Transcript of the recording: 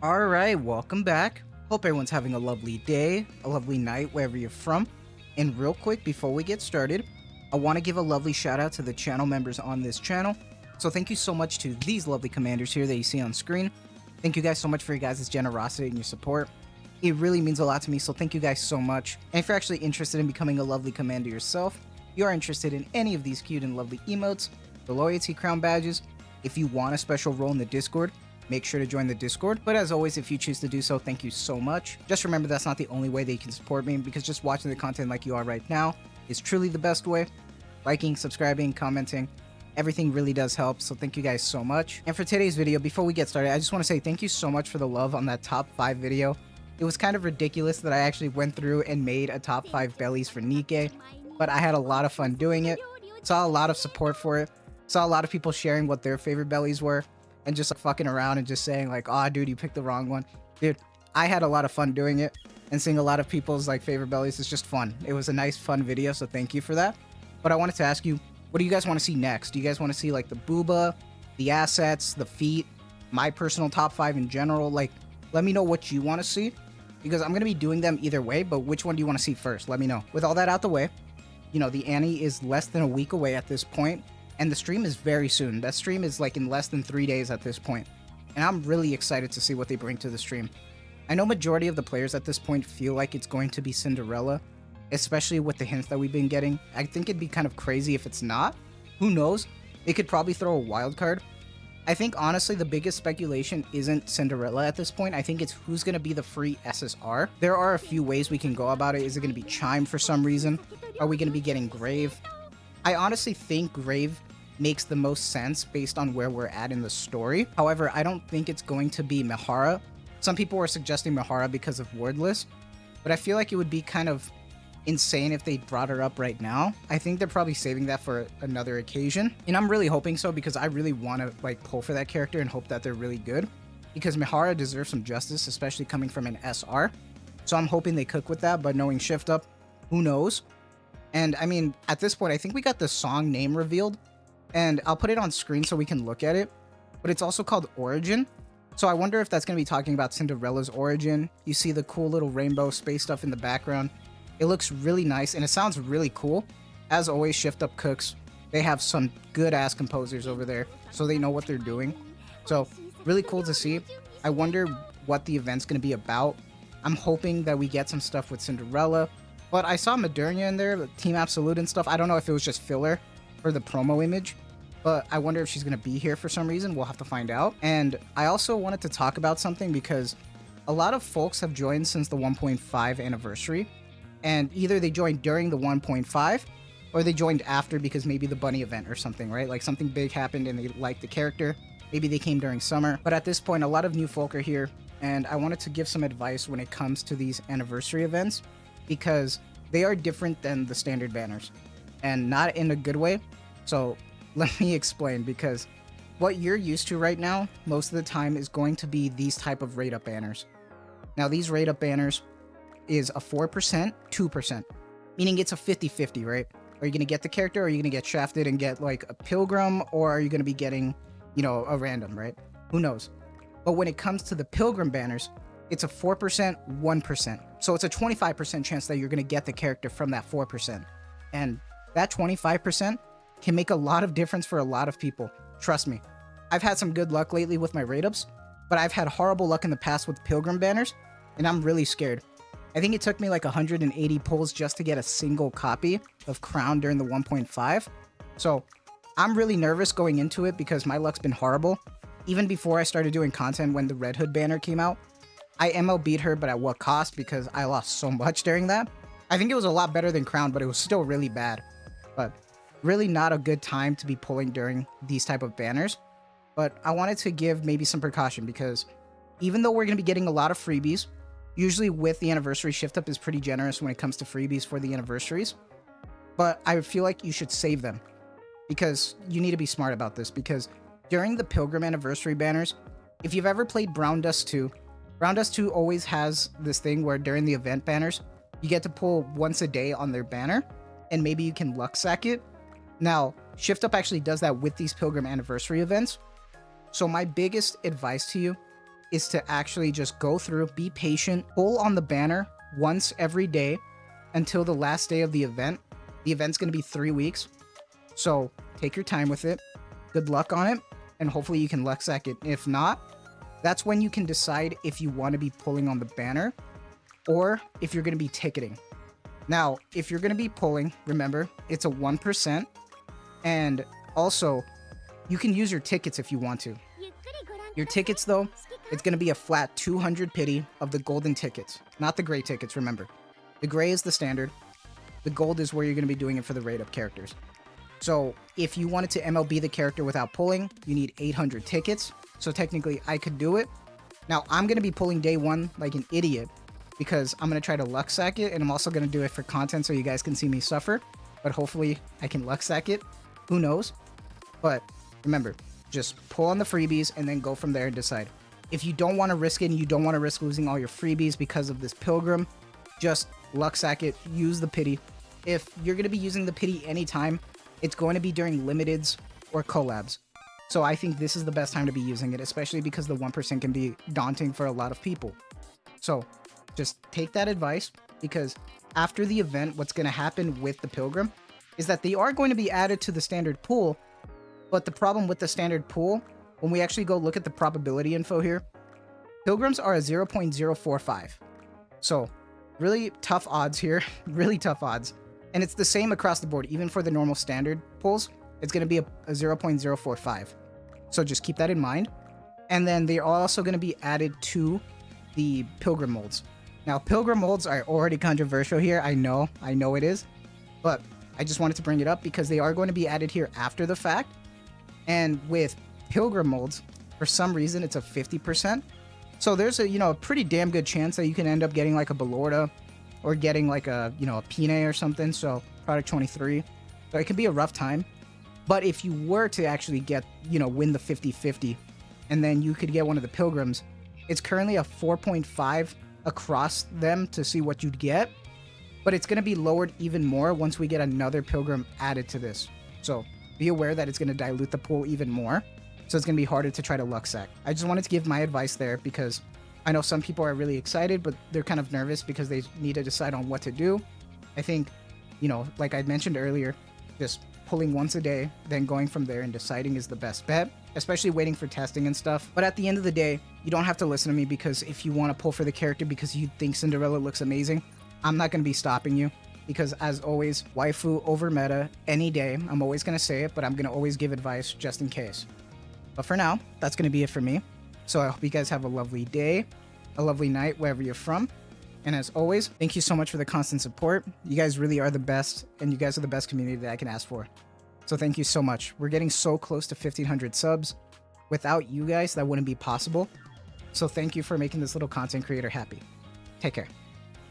Alright, welcome back. Hope everyone's having a lovely day, a lovely night, wherever you're from. And real quick, before we get started, I want to give a lovely shout out to the channel members on this channel. So thank you so much to these lovely commanders here that you see on screen. Thank you guys so much for your guys' generosity and your support. It really means a lot to me, so thank you guys so much. And if you're actually interested in becoming a lovely commander yourself, you are interested in any of these cute and lovely emotes, the loyalty crown badges, if you want a special role in the Discord, make sure to join the Discord. But as always, if you choose to do so, thank you so much. Just remember that's not the only way that you can support me, because just watching the content like you are right now is truly the best way. Liking, subscribing, commenting, everything really does help, so thank you guys so much. And for today's video, before we get started, I just want to say thank you so much for the love on that top 5 video. It was kind of ridiculous that I actually went through and made a top 5 bellies for Nikke, but I had a lot of fun doing it. Saw a lot of support for it. Saw a lot of people sharing what their favorite bellies were and just like fucking around and just saying like, "Oh, dude, you picked the wrong one." Dude, I had a lot of fun doing it, and seeing a lot of people's like favorite bellies is just fun. It was a nice fun video, so thank you for that. But I wanted to ask you, what do you guys want to see next? Do you guys want to see like the booba, the assets, the feet, my personal top 5 in general? Like, let me know what you want to see, because I'm going to be doing them either way, but which one do you want to see first? Let me know. With all that out the way, you know, the Anni is less than a week away at this point, and the stream is very soon. That stream is like in less than 3 days at this point, and I'm really excited to see what they bring to the stream. I know majority of the players at this point feel like it's going to be Cinderella, especially with the hints that we've been getting. I think it'd be kind of crazy if it's not. Who knows? They could probably throw a wild card. I think honestly the biggest speculation isn't Cinderella at this point. I think it's who's going to be the free SSR. There are a few ways we can go about it. Is it going to be Chime for some reason? Are we going to be getting Grave? I honestly think Grave makes the most sense based on where we're at in the story. However, I don't think it's going to be Mihara. Some people were suggesting Mihara because of wordless, but I feel like it would be kind of insane if they brought her up right now. I think they're probably saving that for another occasion, and I'm really hoping so, because I really want to like pull for that character and hope that they're really good, because Mihara deserves some justice, especially coming from an SR. So I'm hoping they cook with that, but knowing Shift Up, who knows? And I mean, at this point, I think we got the song name revealed, and I'll put it on screen so we can look at it, but it's also called Origin. So I wonder if that's going to be talking about Cinderella's origin. You see the cool little rainbow space stuff in the background. It looks really nice, and it sounds really cool. As always, Shift Up cooks. They have some good-ass composers over there, so they know what they're doing. So, really cool to see. I wonder what the event's going to be about. I'm hoping that we get some stuff with Cinderella, but I saw Modernia in there, Team Absolute and stuff. I don't know if it was just filler for the promo image, but I wonder if she's going to be here for some reason. We'll have to find out. And I also wanted to talk about something, because a lot of folks have joined since the 1.5 anniversary, and either they joined during the 1.5 or they joined after because maybe the bunny event or something, right? Like something big happened and they liked the character. Maybe they came during summer. But at this point, a lot of new folk are here, and I wanted to give some advice when it comes to these anniversary events, because they are different than the standard banners, and not in a good way. So let me explain, because what you're used to right now most of the time is going to be these type of rate up banners. Now these rate up banners is a 4%, 2%, meaning it's a 50-50, right? Are you going to get the character, or are you going to get shafted and get like a pilgrim, or are you going to be getting, you know, a random, right? Who knows? But when it comes to the pilgrim banners, it's a 4%, 1%. So it's a 25% chance that you're going to get the character from that 4%. And that 25% can make a lot of difference for a lot of people. Trust me. I've had some good luck lately with my rate ups, but I've had horrible luck in the past with pilgrim banners, and I'm really scared. I think it took me like 180 pulls just to get a single copy of Crown during the 1.5. So I'm really nervous going into it, because my luck's been horrible. Even before I started doing content when the Red Hood banner came out, I MLB'd her, but at what cost? Because I lost so much during that. I think it was a lot better than Crown, but it was still really bad. But really not a good time to be pulling during these type of banners. But I wanted to give maybe some precaution, because even though we're going to be getting a lot of freebies, usually with the anniversary, Shift Up is pretty generous when it comes to freebies for the anniversaries. But I feel like you should save them, because you need to be smart about this, because during the Pilgrim anniversary banners, if you've ever played Brown Dust 2, Brown Dust 2 always has this thing where during the event banners, you get to pull once a day on their banner, and maybe you can luck sack it. Now, Shift Up actually does that with these Pilgrim anniversary events. So my biggest advice to you is to actually just go through, be patient, pull on the banner once every day until the last day of the event. The event's going to be 3 weeks, so take your time with it. Good luck on it, and hopefully you can luck sack it. If not, that's when you can decide if you want to be pulling on the banner or if you're going to be ticketing. Now, if you're going to be pulling, remember, it's a 1%, and also, you can use your tickets if you want to. Your tickets, though, it's going to be a flat 200 pity of the golden tickets, not the gray tickets, remember. The gray is the standard. The gold is where you're going to be doing it for the rate-up characters. So, if you wanted to MLB the character without pulling, you need 800 tickets. So, technically, I could do it. Now, I'm going to be pulling day 1 like an idiot because I'm going to try to luck sack it, and I'm also going to do it for content so you guys can see me suffer. But hopefully, I can luck sack it. Who knows? But remember, just pull on the freebies and then go from there and decide. If you don't want to risk it and you don't want to risk losing all your freebies because of this pilgrim, just luck sack it, use the pity. If you're going to be using the pity anytime, it's going to be during limiteds or collabs. So I think this is the best time to be using it, especially because the 1% can be daunting for a lot of people. So just take that advice, because after the event, what's going to happen with the pilgrim is that they are going to be added to the standard pool. But the problem with the standard pool, when we actually go look at the probability info here, pilgrims are a 0.045. So really tough odds here, really tough odds. And it's the same across the board, even for the normal standard pulls, it's going to be a 0.045. So just keep that in mind. And then they are also going to be added to the pilgrim molds. Now, pilgrim molds are already controversial here. I know it is. But I just wanted to bring it up because they are going to be added here after the fact. And with pilgrim molds, for some reason, it's a 50%. So there's a pretty damn good chance that you can end up getting like a Belorda or getting like a Pine or something. So product 23. So it can be a rough time. But if you were to actually get, win the 50-50, and then you could get one of the pilgrims, it's currently a 4.5 across them to see what you'd get. But it's going to be lowered even more once we get another pilgrim added to this. So be aware that it's going to dilute the pool even more. So it's going to be harder to try to luck sack. I just wanted to give my advice there because I know some people are really excited, but they're kind of nervous because they need to decide on what to do. I think, like I mentioned earlier, just pulling once a day, then going from there and deciding is the best bet, especially waiting for testing and stuff. But at the end of the day, you don't have to listen to me, because if you want to pull for the character because you think Cinderella looks amazing, I'm not going to be stopping you, because as always, waifu over meta any day. I'm always going to say it, but I'm going to always give advice just in case. But for now, that's going to be it for me. So I hope you guys have a lovely day, a lovely night, wherever you're from. And as always, thank you so much for the constant support. You guys really are the best, and you guys are the best community that I can ask for. So thank you so much. We're getting so close to 1,500 subs. Without you guys, that wouldn't be possible. So thank you for making this little content creator happy. Take care.